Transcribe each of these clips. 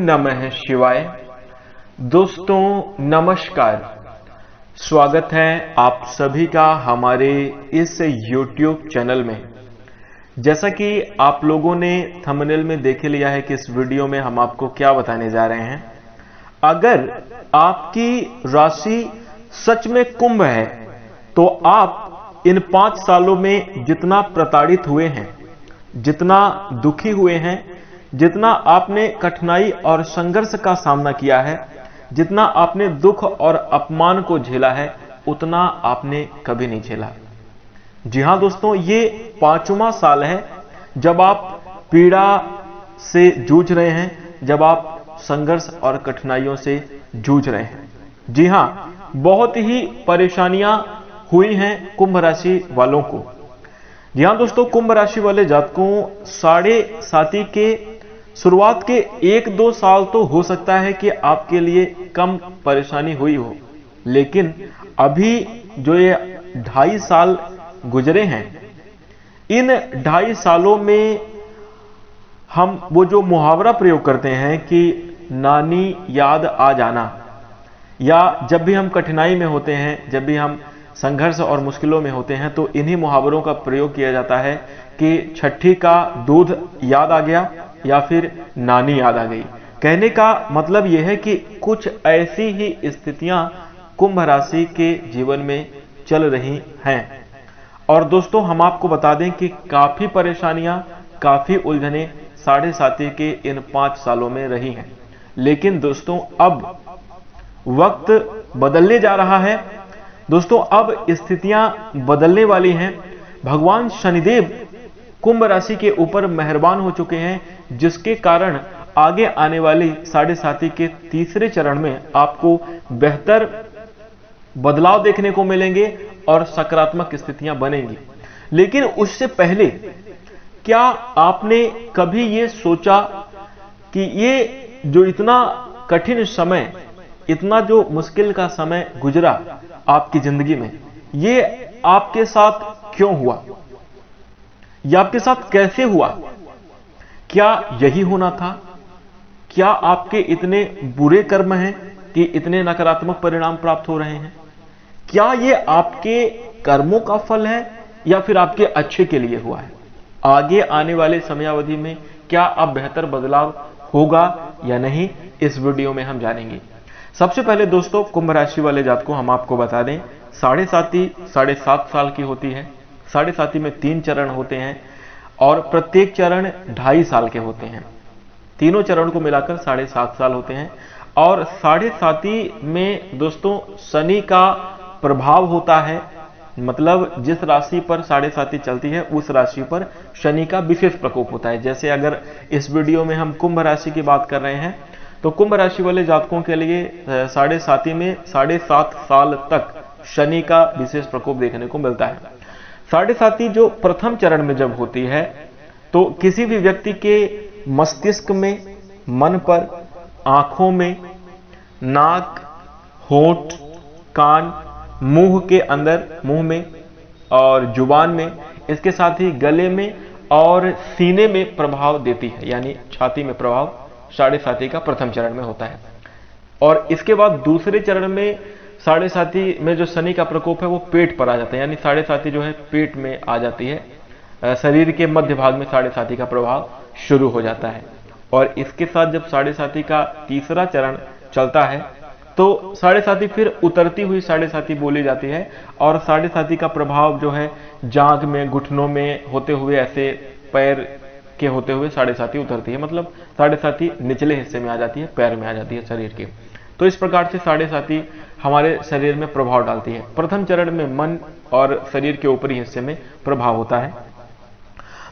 नमः शिवाय। दोस्तों नमस्कार, स्वागत है आप सभी का हमारे इस YouTube चैनल में। जैसा कि आप लोगों ने थंबनेल में देख लिया है कि इस वीडियो में हम आपको क्या बताने जा रहे हैं। अगर आपकी राशि सच में कुंभ है तो आप इन 5 सालों में जितना प्रताड़ित हुए हैं, जितना दुखी हुए हैं, जितना आपने कठिनाई और संघर्ष का सामना किया है, जितना आपने दुख और अपमान को झेला है, उतना आपने कभी नहीं झेला। जी हां दोस्तों, ये 5वां साल है जब आप पीड़ा से जूझ रहे हैं, जब आप संघर्ष और कठिनाइयों से जूझ रहे हैं। जी हां, बहुत ही परेशानियां हुई हैं कुंभ राशि वालों को। जी हां दोस्तों, कुंभ राशि वाले जातकों साढ़े साथी के शुरुआत के 1-2 साल तो हो सकता है कि आपके लिए कम परेशानी हुई हो, लेकिन अभी जो ये 2.5 साल गुजरे हैं, इन 2.5 सालों में हम वो जो मुहावरा प्रयोग करते हैं कि नानी याद आ जाना, या जब भी हम कठिनाई में होते हैं, जब भी हम संघर्ष और मुश्किलों में होते हैं, तो इन्हीं मुहावरों का प्रयोग किया जाता है कि छठी का दूध याद आ गया या फिर नानी याद आ गई। कहने का मतलब यह है कि कुछ ऐसी ही स्थितियां कुंभ राशि के जीवन में चल रही हैं। और दोस्तों हम आपको बता दें कि काफी परेशानियां, काफी उलझने साढ़े साथी के इन 5 सालों में रही हैं। लेकिन दोस्तों अब वक्त बदलने जा रहा है। दोस्तों अब स्थितियां बदलने वाली हैं। भगवान शनिदेव कुंभ राशि के ऊपर मेहरबान हो चुके हैं, जिसके कारण आगे आने वाली साढ़े साथी के तीसरे चरण में आपको बेहतर बदलाव देखने को मिलेंगे और सकारात्मक स्थितियां बनेंगी। लेकिन उससे पहले क्या आपने कभी ये सोचा कि ये जो इतना कठिन समय, इतना जो मुश्किल का समय गुजरा आपकी जिंदगी में, ये आपके साथ क्यों हुआ? यह आपके साथ कैसे हुआ? क्या यही होना था? क्या आपके इतने बुरे कर्म हैं कि इतने नकारात्मक परिणाम प्राप्त हो रहे हैं? क्या ये आपके कर्मों का फल है या फिर आपके अच्छे के लिए हुआ है? आगे आने वाले समयावधि में क्या अब बेहतर बदलाव होगा या नहीं, इस वीडियो में हम जानेंगे। सबसे पहले दोस्तों कुंभ राशि वाले जातकों हम आपको बता दें, साढ़े साथी 7.5 साल की होती है। साढ़े साथी में 3 चरण होते हैं और प्रत्येक चरण 2.5 साल के होते हैं। तीनों चरण को मिलाकर 7.5 साल होते हैं। और साढ़े साथी में दोस्तों शनि का प्रभाव होता है, मतलब जिस राशि पर साढ़े साथी चलती है उस राशि पर शनि का विशेष प्रकोप होता है। जैसे अगर इस वीडियो में हम कुंभ राशि की बात कर रहे हैं तो कुंभ राशि वाले जातकों के लिए साढ़े साथी में 7.5 साल तक शनि का विशेष प्रकोप देखने को मिलता है। साढ़े साथी जो प्रथम चरण में जब होती है तो किसी भी व्यक्ति के मस्तिष्क में, मन पर, आंखों में, नाक, होंठ, कान, मुंह के अंदर, मुंह में और जुबान में, इसके साथ ही गले में और सीने में प्रभाव देती है, यानी छाती में प्रभाव साढ़े साथी का प्रथम चरण में होता है। और इसके बाद दूसरे चरण में साढ़े साथी में जो शनि का प्रकोप है वो पेट पर आ जाता है, यानी साढ़े साथी जो है पेट में आ जाती है। शरीर के मध्य भाग में साढ़े साथी का प्रभाव शुरू हो जाता है। और इसके साथ जब साढ़े साथी का तीसरा चरण चलता है तो साढ़े साथी फिर उतरती हुई साढ़े साथी बोली जाती है। और साढ़े साथी का प्रभाव जो है जांघ में, घुटनों में होते हुए, ऐसे पैर के होते हुए साढ़े साथी उतरती है, मतलब साढ़े साथी निचले हिस्से में आ जाती है, पैर में आ जाती है शरीर के। तो इस प्रकार से साढ़े साथी हमारे शरीर में प्रभाव डालती है। प्रथम चरण में मन और शरीर के ऊपरी हिस्से में प्रभाव होता है।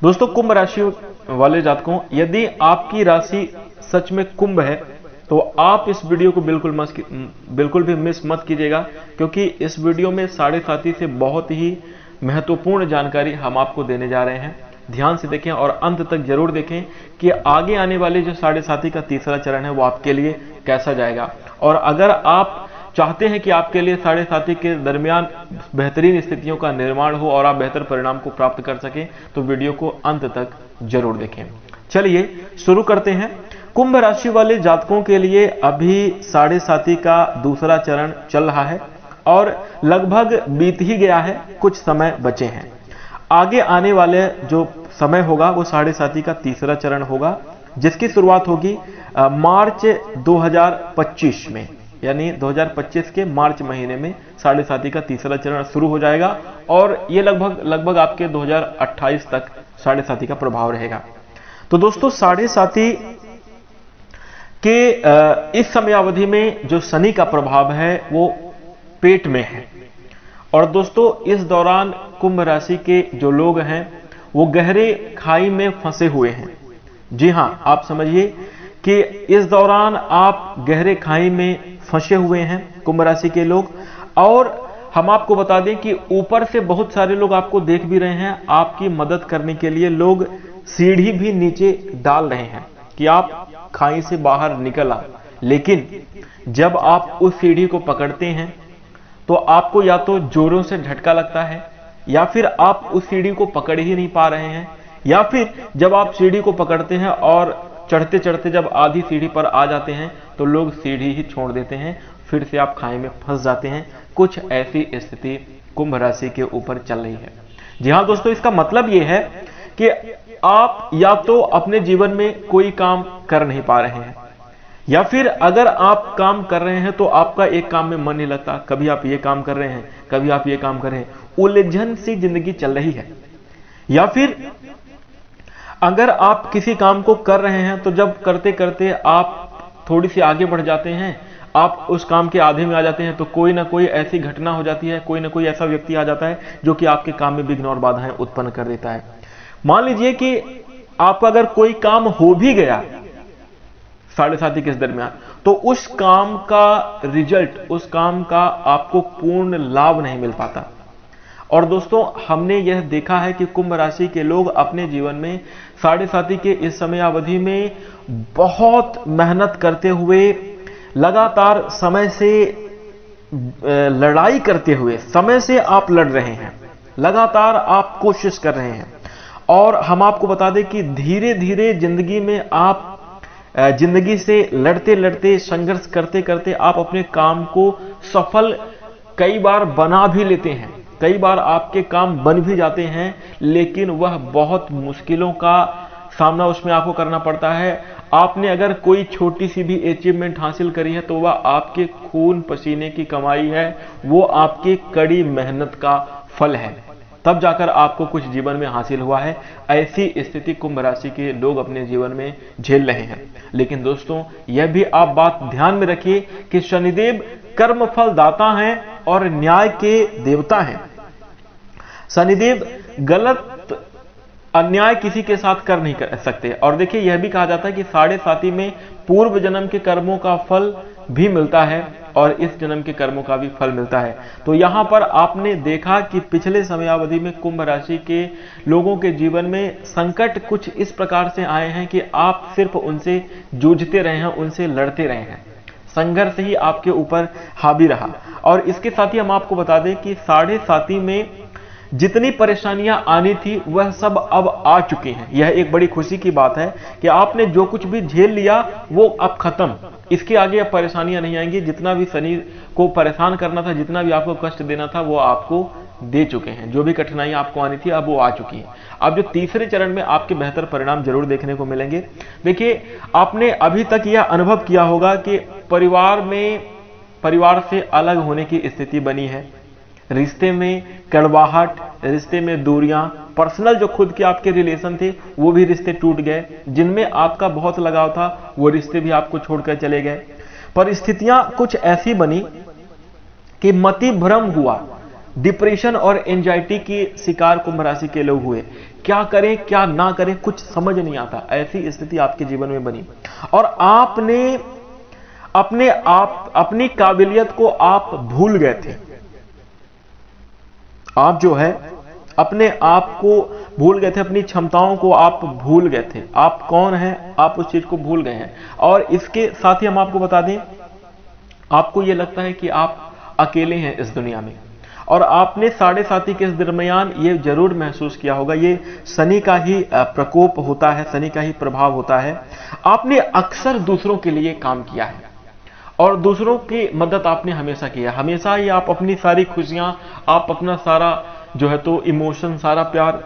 दोस्तों कुंभ राशि वाले जातकों, यदि आपकी राशि सच में कुंभ है तो आप इस वीडियो को बिल्कुल भी मिस मत कीजिएगा, क्योंकि इस वीडियो में साढ़े साथी से बहुत ही महत्वपूर्ण जानकारी हम आपको देने जा रहे हैं। ध्यान से देखें और अंत तक जरूर देखें कि आगे आने वाले जो साढ़े साथी का तीसरा चरण है वो आपके लिए कैसा जाएगा। और अगर आप चाहते हैं कि आपके लिए साढ़े साथी के दरमियान बेहतरीन स्थितियों का निर्माण हो और आप बेहतर परिणाम को प्राप्त कर सकें, तो वीडियो को अंत तक जरूर देखें। चलिए शुरू करते हैं। कुंभ राशि वाले जातकों के लिए अभी साढ़े साथी का दूसरा चरण चल रहा है और लगभग बीत ही गया है, कुछ समय बचे हैं। आगे आने वाले जो समय होगा वो साढ़े साथी का तीसरा चरण होगा, जिसकी शुरुआत होगी मार्च 2025 में, यानी 2025 के मार्च महीने में साढ़े साथी का तीसरा चरण शुरू हो जाएगा और ये लगभग आपके 2028 तक साढ़े साथी का प्रभाव रहेगा। तो दोस्तों साढ़े साथी के इस समयावधि में जो शनि का प्रभाव है वो पेट में है और दोस्तों इस दौरान कुंभ राशि के जो लोग हैं वो गहरे खाई में फंसे हुए हैं। जी हां, आप समझिए कि इस दौरान आप गहरे खाई में फंसे हुए हैं कुंभ राशि के लोग। और हम आपको बता दें कि ऊपर से बहुत सारे लोग आपको देख भी रहे हैं, आपकी मदद करने के लिए लोग सीढ़ी भी नीचे डाल रहे हैं कि आप खाई से बाहर निकल आ। लेकिन जब आप उस सीढ़ी को पकड़ते हैं तो आपको या तो जोरों से झटका लगता है या फिर आप उस सीढ़ी को पकड़ ही नहीं पा रहे हैं, या फिर जब आप सीढ़ी को पकड़ते हैं और चढ़ते चढ़ते जब आधी सीढ़ी पर आ जाते हैं तो लोग सीढ़ी ही छोड़ देते हैं, फिर से आप खाई में फंस जाते हैं। कुछ ऐसी स्थिति कुंभ राशि के ऊपर चल रही है। जी हां दोस्तों, इसका मतलब यह है कि आप या तो अपने जीवन में कोई काम कर नहीं पा रहे हैं, या फिर अगर आप काम कर रहे हैं तो आपका एक काम में मन नहीं लगता। कभी आप ये काम कर रहे हैं, कभी आप ये काम कर रहे हैं, उलझन सी जिंदगी चल रही है। या फिर अगर आप किसी काम को कर रहे हैं तो जब करते करते आप थोड़ी सी आगे बढ़ जाते हैं, आप उस काम के आधे में आ जाते हैं तो कोई ना कोई ऐसी घटना हो जाती है, कोई ना कोई ऐसा व्यक्ति आ जाता है जो कि आपके काम में विघ्न और बाधाएं उत्पन्न कर देता है। मान लीजिए कि आपका अगर कोई काम हो भी गया साढ़े साथी के दरमियान, तो उस काम का रिजल्ट, उस काम का आपको पूर्ण लाभ नहीं मिल पाता। और दोस्तों हमने यह देखा है कि कुंभ राशि के लोग अपने जीवन में साढ़े साथी के इस समयावधि में बहुत मेहनत करते हुए, लगातार समय से लड़ाई करते हुए, समय से आप लड़ रहे हैं, लगातार आप कोशिश कर रहे हैं। और हम आपको बता दें कि धीरे धीरे जिंदगी में आप जिंदगी से लड़ते लड़ते, संघर्ष करते करते आप अपने काम को सफल कई बार बना भी लेते हैं, कई बार आपके काम बन भी जाते हैं, लेकिन वह बहुत मुश्किलों का सामना उसमें आपको करना पड़ता है। आपने अगर कोई छोटी सी भी अचीवमेंट हासिल करी है तो वह आपके खून पसीने की कमाई है, वो आपकी कड़ी मेहनत का फल है, तब जाकर आपको कुछ जीवन में हासिल हुआ है। ऐसी स्थिति कुंभ राशि के लोग अपने जीवन में झेल रहे हैं। लेकिन दोस्तों यह भी आप बात ध्यान में रखिए कि शनिदेव कर्म फल दाता हैं और न्याय के देवता हैं। शनिदेव गलत अन्याय किसी के साथ कर नहीं कर सकते। और देखिए यह भी कहा जाता है कि साढ़े साथी में पूर्व जन्म के कर्मों का फल भी मिलता है और इस जन्म के कर्मों का भी फल मिलता है। तो यहां पर आपने देखा कि पिछले समयावधि में कुंभ राशि के लोगों के जीवन में संकट कुछ इस प्रकार से आए हैं कि आप सिर्फ उनसे जूझते रहे हैं, उनसे लड़ते रहे हैं, संघर्ष ही आपके ऊपर हावी रहा। और इसके साथ ही हम आपको बता दें कि साढ़े साथी में जितनी परेशानियां आनी थी वह सब अब आ चुकी हैं। यह एक बड़ी खुशी की बात है कि आपने जो कुछ भी झेल लिया वो अब खत्म, इसके आगे अब परेशानियां नहीं आएंगी। जितना भी शनि को परेशान करना था, जितना भी आपको कष्ट देना था, वो आपको दे चुके हैं। जो भी कठिनाई आपको आनी थी अब वो आ चुकी है। अब जो तीसरे चरण में आपके बेहतर परिणाम जरूर देखने को मिलेंगे। देखिए आपने अभी तक यह अनुभव किया होगा कि परिवार से अलग होने की स्थिति बनी है, रिश्ते में कड़वाहट, रिश्ते में दूरियां, पर्सनल जो खुद के आपके रिलेशन थे वो भी रिश्ते टूट गए, जिनमें आपका बहुत लगाव था वो रिश्ते भी आपको छोड़कर चले गए। परिस्थितियां कुछ ऐसी बनी कि मति भ्रम हुआ, डिप्रेशन और एंजाइटी की शिकार कुंभ राशि के लोग हुए। क्या करें क्या ना करें कुछ समझ नहीं आता, ऐसी स्थिति आपके जीवन में बनी और आपने अपनी काबिलियत को आप भूल गए थे। आप जो है अपने आप को भूल गए थे, अपनी क्षमताओं को आप भूल गए थे, आप कौन हैं आप उस चीज को भूल गए हैं। और इसके साथ ही हम आपको बता दें, आपको यह लगता है कि आप अकेले हैं इस दुनिया में और आपने 7.5 के इस दरमियान ये जरूर महसूस किया होगा, ये शनि का ही प्रकोप होता है, शनि का ही प्रभाव होता है। आपने अक्सर दूसरों के लिए काम किया है और दूसरों की मदद आपने हमेशा किया, हमेशा ही आप अपनी सारी खुशियां, आप अपना सारा जो है तो इमोशन, सारा प्यार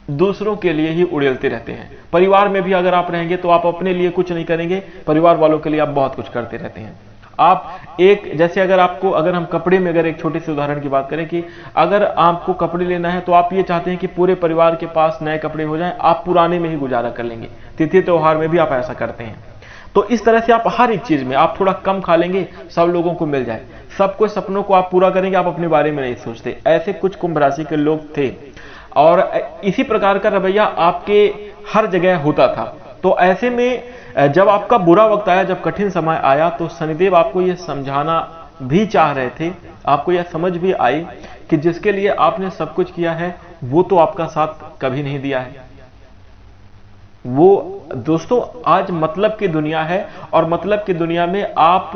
दूसरों के लिए ही उड़ेलते रहते हैं। परिवार में भी अगर आप रहेंगे तो आप अपने लिए कुछ नहीं करेंगे, परिवार वालों के लिए आप बहुत कुछ करते रहते हैं। आप एक जैसे अगर हम कपड़े में अगर एक छोटे से उदाहरण की बात करें कि अगर आपको कपड़े लेना है तो आप ये चाहते हैं कि पूरे परिवार के पास नए कपड़े हो जाएं, आप पुराने में ही गुजारा कर लेंगे। तिथि त्योहार में भी आप ऐसा करते हैं। तो इस तरह से आप हर एक चीज में आप थोड़ा कम खा लेंगे, सब लोगों को मिल जाए, सबको सपनों को आप पूरा करेंगे, आप अपने बारे में नहीं सोचते। ऐसे कुछ कुंभ राशि के लोग थे और इसी प्रकार का रवैया आपके हर जगह होता था। तो ऐसे में जब आपका बुरा वक्त आया, जब कठिन समय आया, तो शनिदेव आपको यह समझाना भी चाह रहे थे, आपको यह समझ भी आई कि जिसके लिए आपने सब कुछ किया है वो तो आपका साथ कभी नहीं दिया है। वो दोस्तों आज मतलब की दुनिया है और मतलब की दुनिया में आप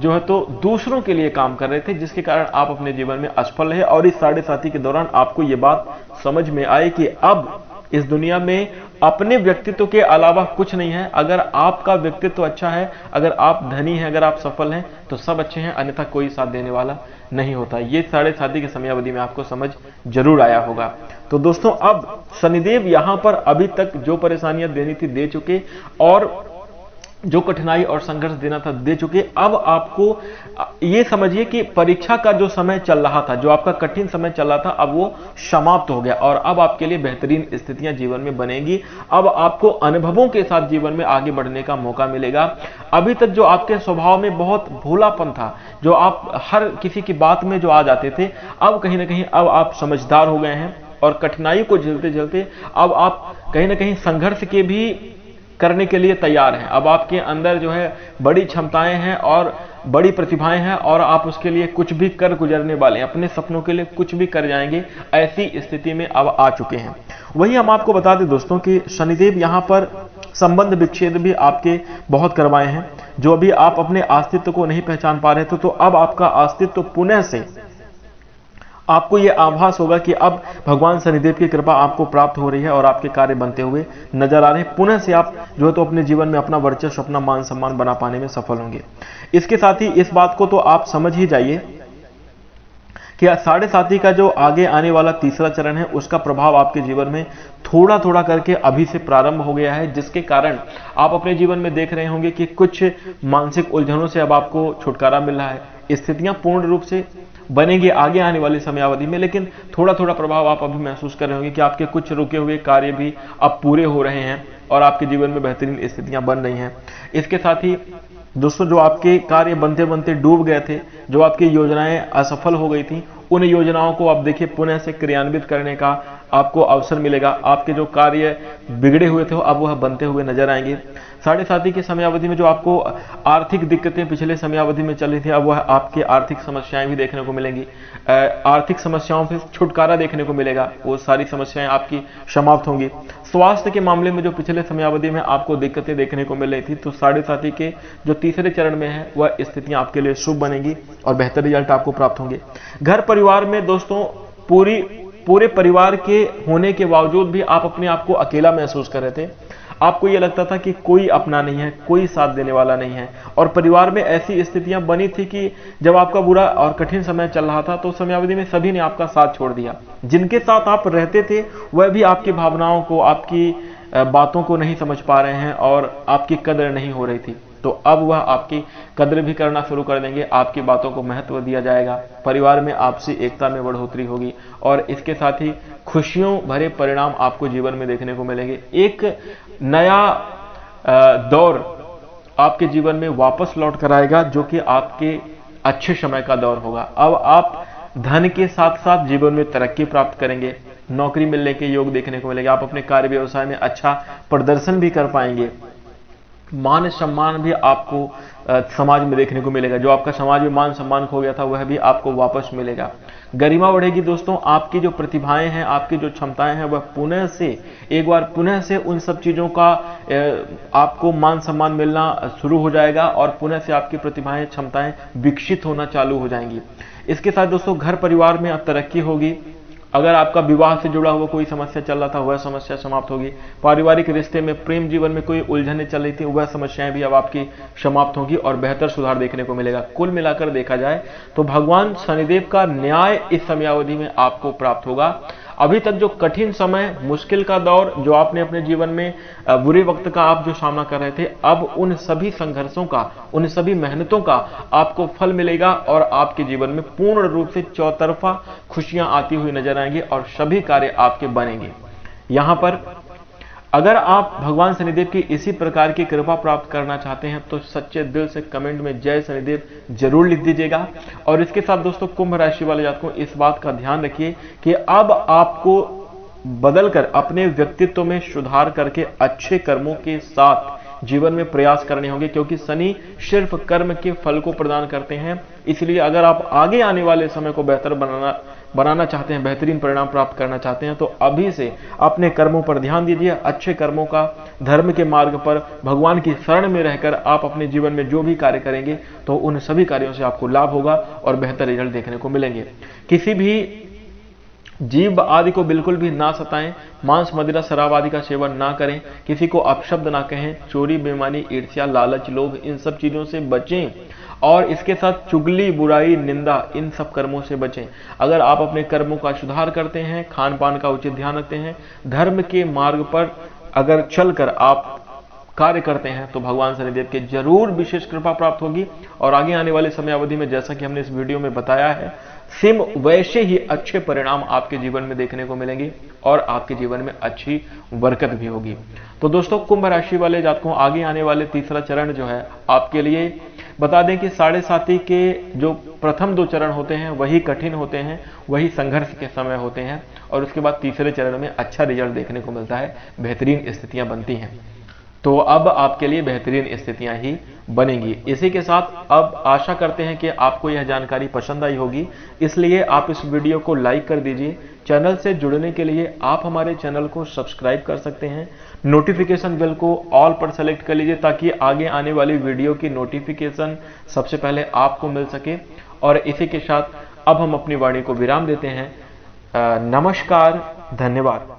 जो है तो दूसरों के लिए काम कर रहे थे, जिसके कारण आप अपने जीवन में असफल रहे। और इस 7.5 के दौरान आपको यह बात समझ में आई कि अब इस दुनिया में अपने व्यक्तित्व के अलावा कुछ नहीं है। अगर आपका व्यक्तित्व अच्छा है, अगर आप धनी हैं, अगर आप सफल हैं, तो सब अच्छे हैं, अन्यथा कोई साथ देने वाला नहीं होता। ये 7.5 की समयावधि में आपको समझ जरूर आया होगा। तो दोस्तों अब शनिदेव यहां पर अभी तक जो परेशानियां देनी थी दे चुके और जो कठिनाई और संघर्ष देना था दे चुके। अब आपको ये समझिए कि परीक्षा का जो समय चल रहा था, जो आपका कठिन समय चल रहा था, अब वो समाप्त हो गया और अब आपके लिए बेहतरीन स्थितियां जीवन में बनेगी। अब आपको अनुभवों के साथ जीवन में आगे बढ़ने का मौका मिलेगा। अभी तक जो आपके स्वभाव में बहुत भोलापन था, जो आप हर किसी की बात में जो आ जाते थे, अब कहीं ना कहीं अब आप समझदार हो गए हैं और कठिनाई को झेलते झेलते अब आप कहीं ना कहीं संघर्ष के भी करने के लिए तैयार हैं। अब आपके अंदर जो है बड़ी क्षमताएं हैं और बड़ी प्रतिभाएं हैं और आप उसके लिए कुछ भी कर गुजरने वाले हैं, अपने सपनों के लिए कुछ भी कर जाएंगे, ऐसी स्थिति में अब आ चुके हैं। वही हम आपको बता दें दोस्तों कि शनिदेव यहां पर संबंध विच्छेद भी आपके बहुत करवाए हैं। जो अभी आप अपने अस्तित्व को नहीं पहचान पा रहे थे, तो अब आपका अस्तित्व पुनः से आपको यह आभास होगा कि अब भगवान शनिदेव की कृपा आपको प्राप्त हो रही है और आपके कार्य बनते हुए नजर आ रहे हैं। पुनः से आप जो है तो अपने जीवन में अपना वर्चस्व, अपना मान सम्मान बना पाने में सफल होंगे। इसके साथ ही इस बात को तो आप समझ ही जाइए कि 7.5 का जो आगे आने वाला तीसरा चरण है, उसका प्रभाव आपके जीवन में थोड़ा थोड़ा करके अभी से प्रारंभ हो गया है, जिसके कारण आप अपने जीवन में देख रहे होंगे कि कुछ मानसिक उलझनों से अब आपको छुटकारा मिल रहा है। स्थितियां पूर्ण रूप से बनेंगे आगे आने वाली समयावधि में, लेकिन थोड़ा थोड़ा प्रभाव आप अभी महसूस कर रहे होंगे कि आपके कुछ रुके हुए कार्य भी अब पूरे हो रहे हैं और आपके जीवन में बेहतरीन स्थितियां बन रही हैं। इसके साथ ही दोस्तों जो आपके कार्य बनते बनते डूब गए थे, जो आपकी योजनाएं असफल हो गई थी, उन योजनाओं को आप देखिए पुनः से क्रियान्वित करने का आपको अवसर मिलेगा। आपके जो कार्य बिगड़े हुए थे अब वह बनते हुए नजर आएंगे। 7.5 की समयावधि में जो आपको आर्थिक दिक्कतें पिछले समयावधि में चल रही थी, अब वह आपकी आर्थिक समस्याएं भी देखने को मिलेंगी। आर्थिक समस्याओं से छुटकारा देखने को मिलेगा, वो सारी समस्याएं आपकी समाप्त होंगी। स्वास्थ्य के मामले में जो पिछले समयावधि में आपको दिक्कतें देखने को मिल रही थी, तो 7.5 के जो तीसरे चरण में है वह स्थितियां आपके लिए शुभ बनेगी और बेहतर रिजल्ट आपको प्राप्त होंगे। घर परिवार में दोस्तों पूरे परिवार के होने के बावजूद भी आप अपने आप को अकेला महसूस कर रहे थे। आपको यह लगता था कि कोई अपना नहीं है, कोई साथ देने वाला नहीं है और परिवार में ऐसी स्थितियां बनी थी कि जब आपका बुरा और कठिन समय चल रहा था तो समयावधि में सभी ने आपका साथ छोड़ दिया। जिनके साथ आप रहते थे वह भी आपकी भावनाओं को, आपकी बातों को नहीं समझ पा रहे हैं और आपकी कदर नहीं हो रही थी। तो अब वह आपकी कदर भी करना शुरू कर देंगे, आपकी बातों को महत्व दिया जाएगा, परिवार में आपसी एकता में बढ़ोतरी होगी और इसके साथ ही खुशियों भरे परिणाम आपको जीवन में देखने को मिलेंगे। एक नया दौर आपके जीवन में वापस लौट कर आएगा, जो कि आपके अच्छे समय का दौर होगा। अब आप धन के साथ साथ जीवन में तरक्की प्राप्त करेंगे, नौकरी मिलने के योग देखने को मिलेगा, आप अपने कार्य व्यवसाय में अच्छा प्रदर्शन भी कर पाएंगे। मान सम्मान भी आपको समाज में देखने को मिलेगा। जो आपका समाज में मान सम्मान खो गया था वह भी आपको वापस मिलेगा। गरिमा बढ़ेगी दोस्तों। आपकी जो प्रतिभाएं हैं, आपकी जो क्षमताएं हैं, वह पुनः से एक बार पुनः से उन सब चीजों का आपको मान सम्मान मिलना शुरू हो जाएगा और पुनः से आपकी प्रतिभाएं, क्षमताएं विकसित होना चालू हो जाएंगी। इसके साथ दोस्तों घर परिवार में अब तरक्की होगी। अगर आपका विवाह से जुड़ा हुआ कोई समस्या चल रहा था वह समस्या समाप्त होगी। पारिवारिक रिश्ते में, प्रेम जीवन में कोई उलझनें चल रही थी वह समस्याएं भी अब आपकी समाप्त होगी और बेहतर सुधार देखने को मिलेगा। कुल मिलाकर देखा जाए तो भगवान शनिदेव का न्याय इस समयावधि में आपको प्राप्त होगा। अभी तक जो कठिन समय, मुश्किल का दौर जो आपने अपने जीवन में बुरे वक्त का आप जो सामना कर रहे थे, अब उन सभी संघर्षों का, उन सभी मेहनतों का आपको फल मिलेगा और आपके जीवन में पूर्ण रूप से चौतरफा खुशियां आती हुई नजर आएंगी और सभी कार्य आपके बनेंगे। यहां पर अगर आप भगवान शनिदेव की इसी प्रकार की कृपा प्राप्त करना चाहते हैं तो सच्चे दिल से कमेंट में जय शनिदेव जरूर लिख दीजिएगा। और इसके साथ दोस्तों कुंभ राशि वाले जातकों इस बात का ध्यान रखिए कि अब आपको बदलकर अपने व्यक्तित्व में सुधार करके अच्छे कर्मों के साथ जीवन में प्रयास करने होंगे, क्योंकि शनि सिर्फ कर्म के फल को प्रदान करते हैं। इसलिए अगर आप आगे आने वाले समय को बेहतर बनाना चाहते हैं, बेहतरीन परिणाम प्राप्त करना चाहते हैं तो अभी से अपने कर्मों पर ध्यान दीजिए। अच्छे कर्मों का, धर्म के मार्ग पर भगवान की शरण में रहकर आप अपने जीवन में जो भी कार्य करेंगे तो उन सभी कार्यों से आपको लाभ होगा और बेहतर रिजल्ट देखने को मिलेंगे। किसी भी जीव आदि को बिल्कुल भी ना सताएं, मांस, मदिरा, शराब आदि का सेवन ना करें, किसी को अपशब्द ना कहें, चोरी, बेईमानी, ईर्ष्या, लालच, लोभ, इन सब चीजों से बचें और इसके साथ चुगली, बुराई, निंदा, इन सब कर्मों से बचें। अगर आप अपने कर्मों का सुधार करते हैं, खान पान का उचित ध्यान रखते हैं, धर्म के मार्ग पर अगर चलकर आप कार्य करते हैं तो भगवान शनिदेव के जरूर विशेष कृपा प्राप्त होगी और आगे आने वाले समयावधि में जैसा कि हमने इस वीडियो में बताया है सेम वैसे ही अच्छे परिणाम आपके जीवन में देखने को मिलेंगे और आपके जीवन में अच्छी बरकत भी होगी। तो दोस्तों कुंभ राशि वाले जातकों आगे आने वाले तीसरा चरण जो है आपके लिए बता दें कि 7.5 के जो प्रथम 2 चरण होते हैं वही कठिन होते हैं, वही संघर्ष के समय होते हैं और उसके बाद तीसरे चरण में अच्छा रिजल्ट देखने को मिलता है, बेहतरीन स्थितियां बनती हैं। तो अब आपके लिए बेहतरीन स्थितियां ही बनेंगी। इसी के साथ अब आशा करते हैं कि आपको यह जानकारी पसंद आई होगी, इसलिए आप इस वीडियो को लाइक कर दीजिए। चैनल से जुड़ने के लिए आप हमारे चैनल को सब्सक्राइब कर सकते हैं। नोटिफिकेशन बेल को ऑल पर सेलेक्ट कर लीजिए ताकि आगे आने वाली वीडियो की नोटिफिकेशन सबसे पहले आपको मिल सके। और इसी के साथ अब हम अपनी वाणी को विराम देते हैं। नमस्कार, धन्यवाद।